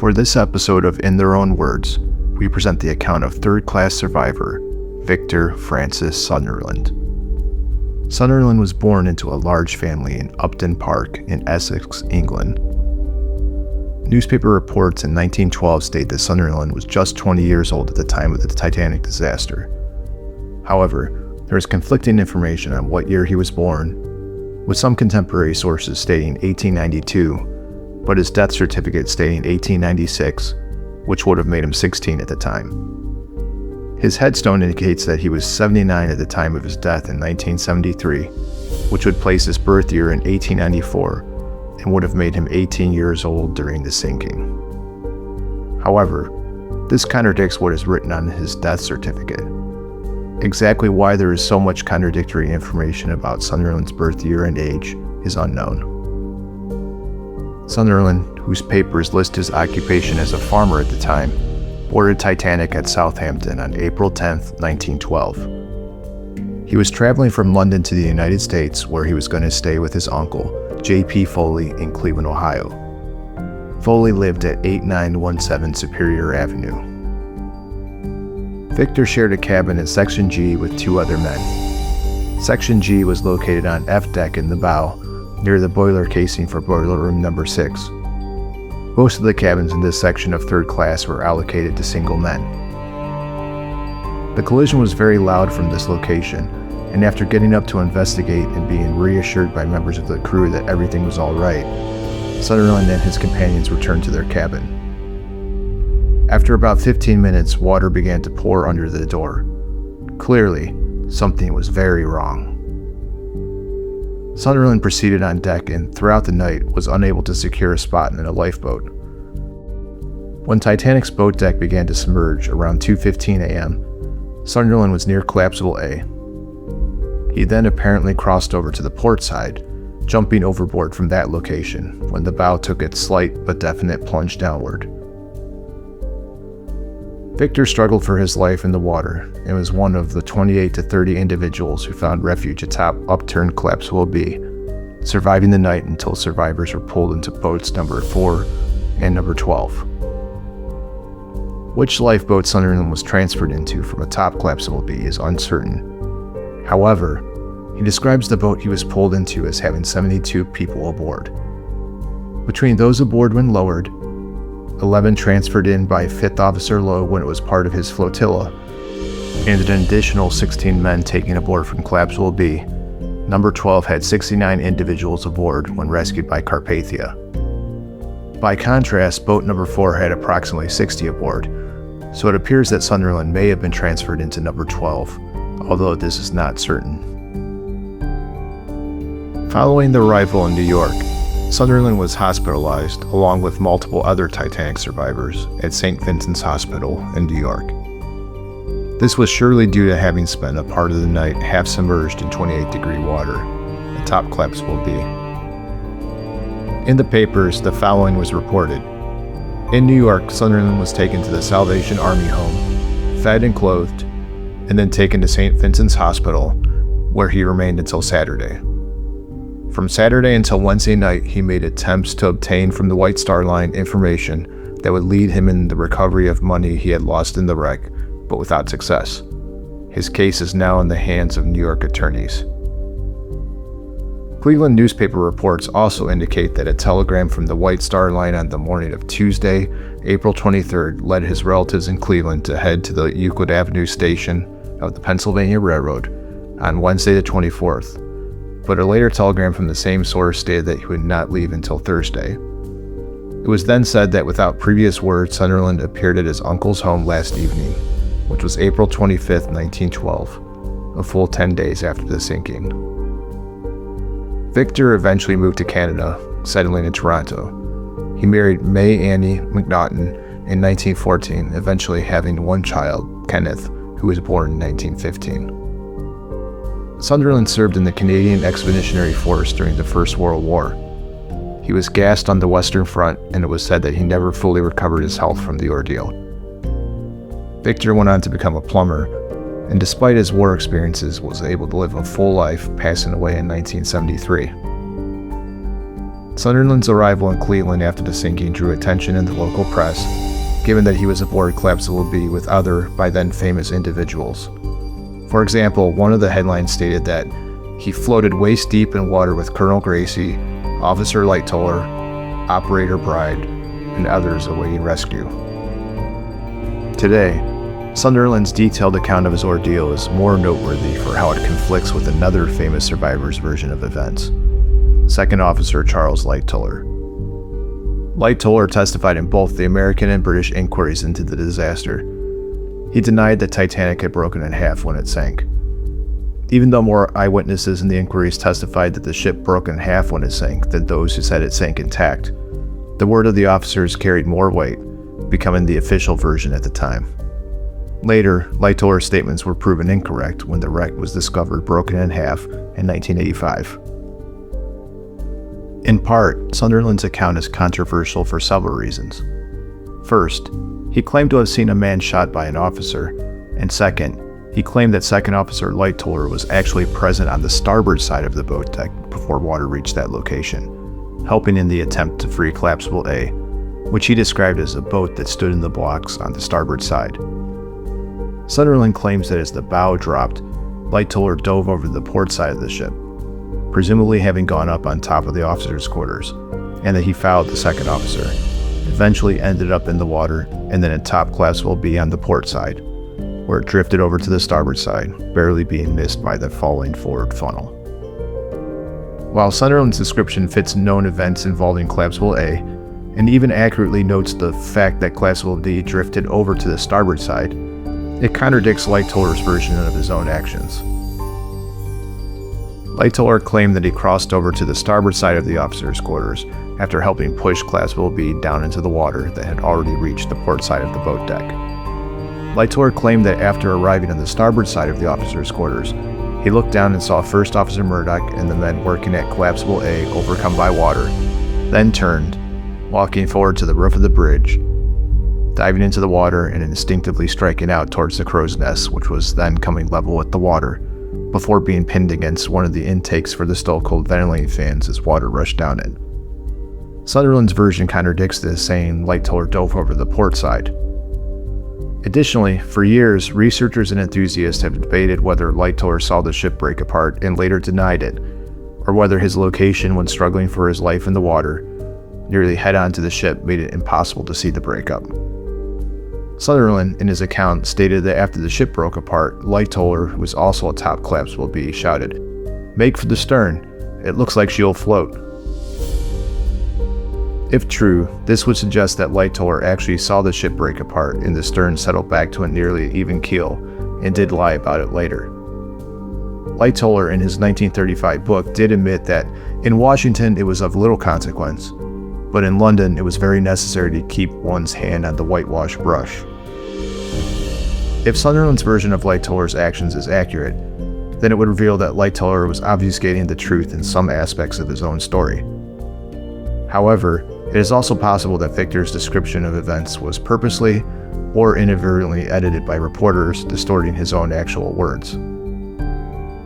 For this episode of In Their Own Words, we present the account of third-class survivor, Victor Francis Sunderland. Sunderland was born into a large family in Upton Park in Essex, England. Newspaper reports in 1912 state that Sunderland was just 20 years old at the time of the Titanic disaster. However, there is conflicting information on what year he was born, with some contemporary sources stating 1892, but his death certificate stating 1896, which would have made him 16 at the time. His headstone indicates that he was 79 at the time of his death in 1973, which would place his birth year in 1894 and would have made him 18 years old during the sinking. However, this contradicts what is written on his death certificate. Exactly why there is so much contradictory information about Sunderland's birth year and age is unknown. Sunderland, whose papers list his occupation as a farmer at the time, boarded Titanic at Southampton on April 10, 1912. He was traveling from London to the United States, where he was going to stay with his uncle, J.P. Foley, in Cleveland, Ohio. Foley lived at 8917 Superior Avenue. Victor shared a cabin in Section G with two other men. Section G was located on F deck in the bow, near the boiler casing for boiler room number 6. Most of the cabins in this section of third class were allocated to single men. The collision was very loud from this location, and after getting up to investigate and being reassured by members of the crew that everything was all right, Sunderland and his companions returned to their cabin. After about 15 minutes, water began to pour under the door. Clearly, something was very wrong. Sunderland proceeded on deck and throughout the night was unable to secure a spot in a lifeboat. When Titanic's boat deck began to submerge around 2:15 a.m., Sunderland was near collapsible A. He then apparently crossed over to the port side, jumping overboard from that location when the bow took its slight but definite plunge downward. Victor struggled for his life in the water and was one of the 28 to 30 individuals who found refuge atop upturned collapsible B, surviving the night until survivors were pulled into boats number 4 and number 12. Which lifeboat Sunderland was transferred into from atop collapsible B is uncertain. However, he describes the boat he was pulled into as having 72 people aboard. Between those aboard when lowered, 11 transferred in by 5th Officer Lowe when it was part of his flotilla, and an additional 16 men taken aboard from collapsible B, number 12 had 69 individuals aboard when rescued by Carpathia. By contrast, boat number 4 had approximately 60 aboard, so it appears that Sunderland may have been transferred into number 12, although this is not certain. Following the arrival in New York, Sunderland was hospitalized along with multiple other Titanic survivors at St. Vincent's Hospital in New York. This was surely due to having spent a part of the night half submerged in 28-degree water atop collapsible B. In the papers, the following was reported. In New York, Sunderland was taken to the Salvation Army home, fed and clothed, and then taken to St. Vincent's Hospital, where he remained until Saturday. From Saturday until Wednesday night, he made attempts to obtain from the White Star Line information that would lead him in the recovery of money he had lost in the wreck, but without success. His case is now in the hands of New York attorneys. Cleveland newspaper reports also indicate that a telegram from the White Star Line on the morning of Tuesday, April 23rd, led his relatives in Cleveland to head to the Euclid Avenue station of the Pennsylvania Railroad on Wednesday the 24th. But a later telegram from the same source stated that he would not leave until Thursday. It was then said that without previous word, Sunderland appeared at his uncle's home last evening, which was April 25, 1912, a full 10 days after the sinking. Victor eventually moved to Canada, settling in Toronto. He married May Annie McNaughton in 1914, eventually having one child, Kenneth, who was born in 1915. Sunderland served in the Canadian Expeditionary Force during the First World War. He was gassed on the Western Front, and it was said that he never fully recovered his health from the ordeal. Victor went on to become a plumber, and despite his war experiences, was able to live a full life, passing away in 1973. Sunderland's arrival in Cleveland after the sinking drew attention in the local press, given that he was aboard Collapsible B with other, by then famous individuals. For example, one of the headlines stated that he floated waist deep in water with Colonel Gracie, Officer Lightoller, Operator Bride, and others awaiting rescue. Today, Sunderland's detailed account of his ordeal is more noteworthy for how it conflicts with another famous survivor's version of events, Second Officer Charles Lightoller. Lightoller testified in both the American and British inquiries into the disaster. He denied that Titanic had broken in half when it sank. Even though more eyewitnesses in the inquiries testified that the ship broke in half when it sank than those who said it sank intact, the word of the officers carried more weight, becoming the official version at the time. Later, Lightoller's statements were proven incorrect when the wreck was discovered broken in half in 1985. In part, Sunderland's account is controversial for several reasons. First, he claimed to have seen a man shot by an officer, and second, he claimed that Second Officer Lightoller was actually present on the starboard side of the boat deck before water reached that location, helping in the attempt to free Collapsible A, which he described as a boat that stood in the blocks on the starboard side. Sunderland claims that as the bow dropped, Lightoller dove over the port side of the ship, presumably having gone up on top of the officers' quarters, and that he followed the second officer, eventually ended up in the water and then atop Collapsible B on the port side, where it drifted over to the starboard side, barely being missed by the falling forward funnel. While Sunderland's description fits known events involving Collapsible A, and even accurately notes the fact that Collapsible D drifted over to the starboard side, it contradicts Lightoller's version of his own actions. Lightoller claimed that he crossed over to the starboard side of the officers' quarters after helping push Collapsible B down into the water that had already reached the port side of the boat deck. Lightoller claimed that after arriving on the starboard side of the officers' quarters, he looked down and saw First Officer Murdoch and the men working at Collapsible A overcome by water, then turned, walking forward to the roof of the bridge, diving into the water and instinctively striking out towards the crow's nest, which was then coming level with the water, before being pinned against one of the intakes for the stoke-cold ventilating fans as water rushed down it. Sunderland's version contradicts this, saying Lightoller dove over the port side. Additionally, for years, researchers and enthusiasts have debated whether Lightoller saw the ship break apart and later denied it, or whether his location when struggling for his life in the water, nearly head-on to the ship, made it impossible to see the breakup. Sunderland, in his account, stated that after the ship broke apart, Lightoller, who was also atop Collapsible B, shouted, "Make for the stern, it looks like she'll float." If true, this would suggest that Lightoller actually saw the ship break apart and the stern settle back to a nearly even keel, and did lie about it later. Lightoller, in his 1935 book, did admit that in Washington it was of little consequence, but in London it was very necessary to keep one's hand on the whitewash brush. If Sunderland's version of Lightoller's actions is accurate, then it would reveal that Lightoller was obfuscating the truth in some aspects of his own story. However, it is also possible that Victor's description of events was purposely or inadvertently edited by reporters, distorting his own actual words.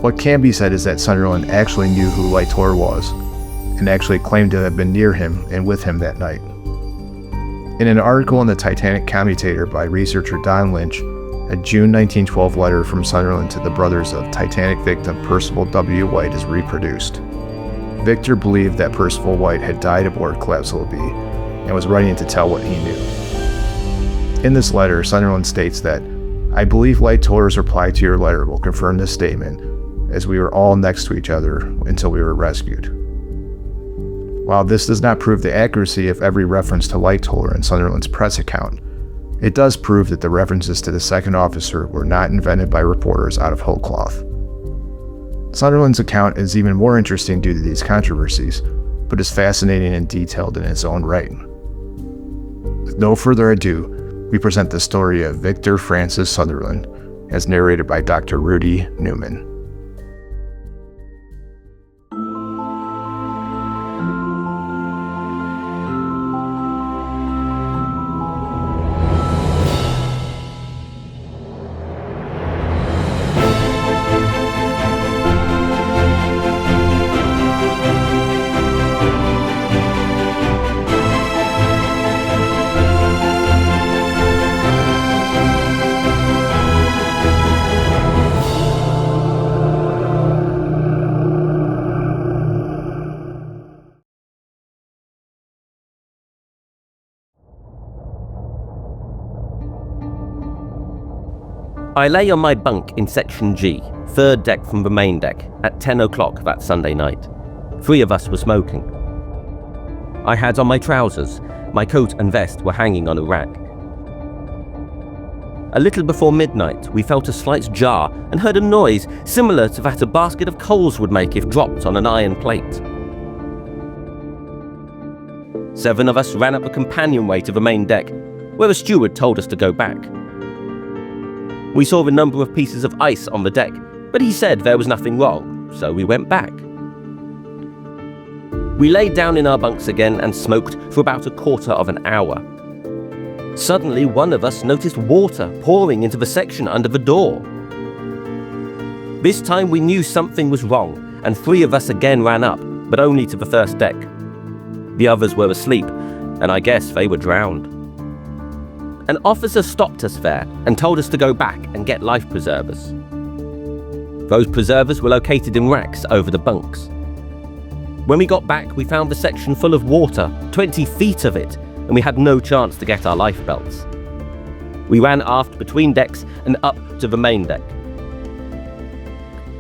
What can be said is that Sunderland actually knew who Lightoller was, and actually claimed to have been near him and with him that night. In an article in the Titanic Commutator by researcher Don Lynch, a June 1912 letter from Sunderland to the brothers of Titanic victim Percival W. White is reproduced. Victor believed that Percival White had died aboard Collapsible B and was writing to tell what he knew. In this letter, Sunderland states that, "I believe Lightoller's reply to your letter will confirm this statement, as we were all next to each other until we were rescued." While this does not prove the accuracy of every reference to Lightoller in Sunderland's press account, it does prove that the references to the second officer were not invented by reporters out of whole cloth. Sunderland's account is even more interesting due to these controversies, but is fascinating and detailed in its own right. With no further ado, we present the story of Victor Francis Sunderland, as narrated by Dr. Rudy Newman. I lay on my bunk in Section G, third deck from the main deck, at 10 o'clock that Sunday night. 3 of us were smoking. I had on my trousers. My coat and vest were hanging on a rack. A little before midnight, we felt a slight jar and heard a noise similar to that a basket of coals would make if dropped on an iron plate. 7 of us ran up the companionway to the main deck, where the steward told us to go back. We saw a number of pieces of ice on the deck, but he said there was nothing wrong, so we went back. We lay down in our bunks again and smoked for about a quarter of an hour. Suddenly, one of us noticed water pouring into the section under the door. This time we knew something was wrong, and 3 of us again ran up, but only to the first deck. The others were asleep, and I guess they were drowned. An officer stopped us there and told us to go back and get life preservers. Those preservers were located in racks over the bunks. When we got back, we found the section full of water, 20 feet of it, and we had no chance to get our life belts. We ran aft between decks and up to the main deck.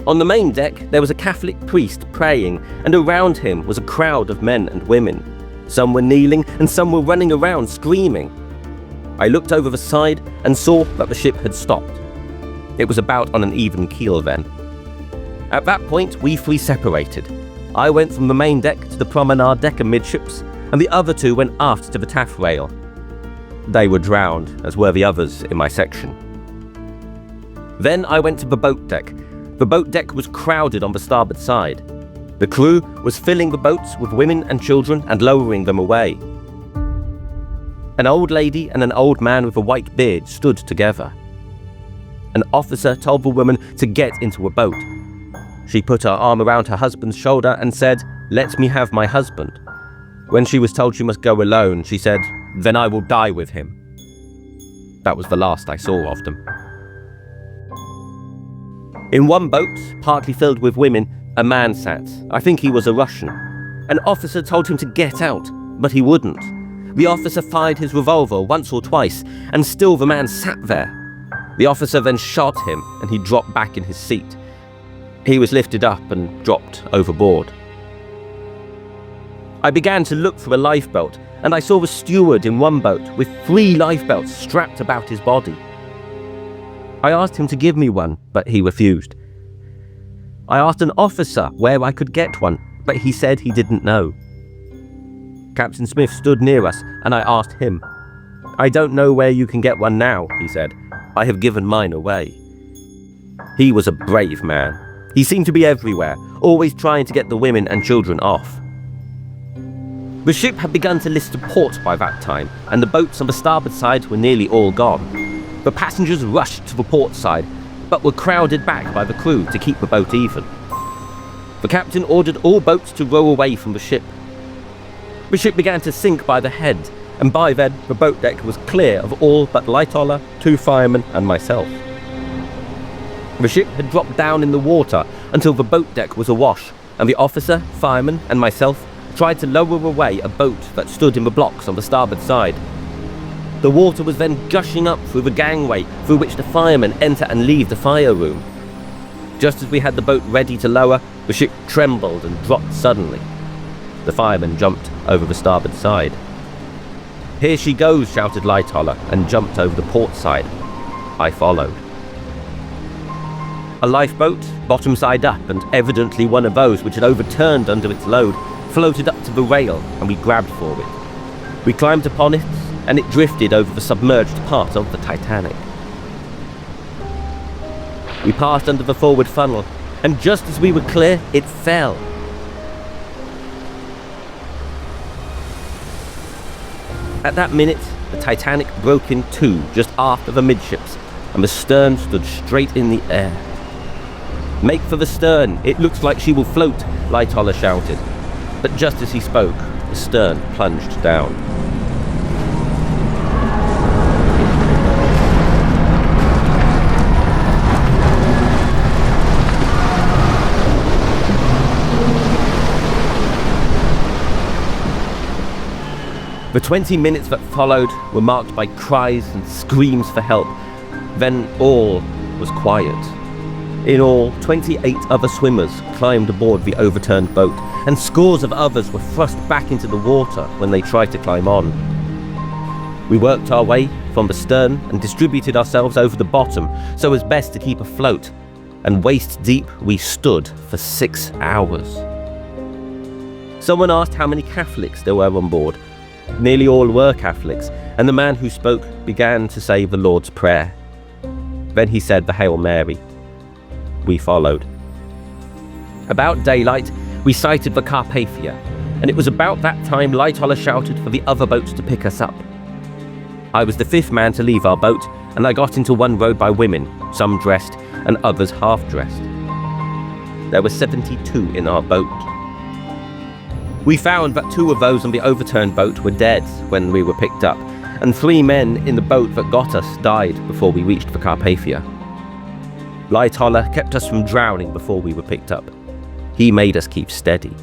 On the main deck, there was a Catholic priest praying, and around him was a crowd of men and women. Some were kneeling, and some were running around screaming. I looked over the side and saw that the ship had stopped. It was about on an even keel then. At that point, we 3 separated. I went from the main deck to the promenade deck amidships, and the other 2 went aft to the taffrail. They were drowned, as were the others in my section. Then I went to the boat deck. The boat deck was crowded on the starboard side. The crew was filling the boats with women and children and lowering them away. An old lady and an old man with a white beard stood together. An officer told the woman to get into a boat. She put her arm around her husband's shoulder and said, "Let me have my husband." When she was told she must go alone, she said, "Then I will die with him." That was the last I saw of them. In one boat, partly filled with women, a man sat. I think he was a Russian. An officer told him to get out, but he wouldn't. The officer fired his revolver once or twice, and still the man sat there. The officer then shot him, and he dropped back in his seat. He was lifted up and dropped overboard. I began to look for a lifebelt, and I saw the steward in one boat with 3 lifebelts strapped about his body. I asked him to give me one, but he refused. I asked an officer where I could get one, but he said he didn't know. Captain Smith stood near us, and I asked him. "I don't know where you can get one now," he said. "I have given mine away." He was a brave man. He seemed to be everywhere, always trying to get the women and children off. The ship had begun to list to port by that time, and the boats on the starboard side were nearly all gone. The passengers rushed to the port side, but were crowded back by the crew to keep the boat even. The captain ordered all boats to row away from the ship. The ship began to sink by the head, and by then the boat deck was clear of all but Lightoller, 2 firemen, and myself. The ship had dropped down in the water until the boat deck was awash, and the officer, fireman, and myself tried to lower away a boat that stood in the blocks on the starboard side. The water was then gushing up through the gangway through which the firemen enter and leave the fire room. Just as we had the boat ready to lower, the ship trembled and dropped suddenly. The fireman jumped over the starboard side. "Here she goes," shouted Lightoller, and jumped over the port side. I followed. A lifeboat, bottom side up, and evidently one of those which had overturned under its load, floated up to the rail, and we grabbed for it. We climbed upon it, and it drifted over the submerged part of the Titanic. We passed under the forward funnel, and just as we were clear, it fell. At that minute, the Titanic broke in 2 just aft of the midships, and the stern stood straight in the air. "Make for the stern, it looks like she will float," Lightoller shouted. But just as he spoke, the stern plunged down. The 20 minutes that followed were marked by cries and screams for help. Then all was quiet. In all, 28 other swimmers climbed aboard the overturned boat, and scores of others were thrust back into the water when they tried to climb on. We worked our way from the stern and distributed ourselves over the bottom so as best to keep afloat, and waist deep we stood for 6 hours. Someone asked how many Catholics there were on board. Nearly all were Catholics, and the man who spoke began to say the Lord's Prayer. Then he said the Hail Mary. We followed. About daylight, we sighted the Carpathia, and it was about that time Lightoller shouted for the other boats to pick us up. I was the 5th man to leave our boat, and I got into one rowed by women, some dressed and others half-dressed. There were 72 in our boat. We found that 2 of those on the overturned boat were dead when we were picked up, and 3 men in the boat that got us died before we reached the Carpathia. Lightoller kept us from drowning before we were picked up. He made us keep steady.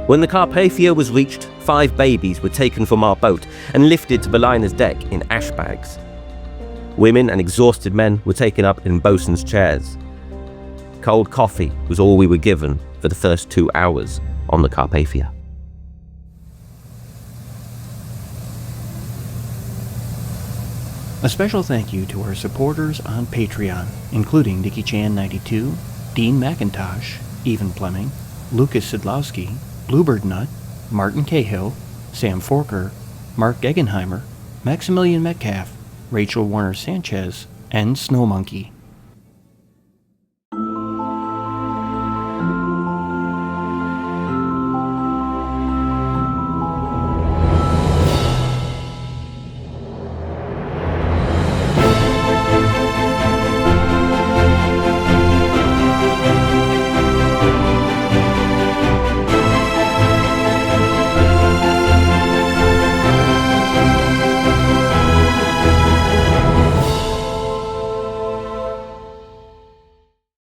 When the Carpathia was reached, 5 babies were taken from our boat and lifted to the liner's deck in ash bags. Women and exhausted men were taken up in bosun's chairs. Cold coffee was all we were given for the first 2 hours on the Carpathia. A special thank you to our supporters on Patreon, including NickyChan92, Dean McIntosh, Evan Fleming, Lucas Sidlowski, Bluebird Nut, Martin Cahill, Sam Forker, Mark Gegenheimer, Maximilian Metcalf, Rachel Warner Sanchez, and Snow Monkey.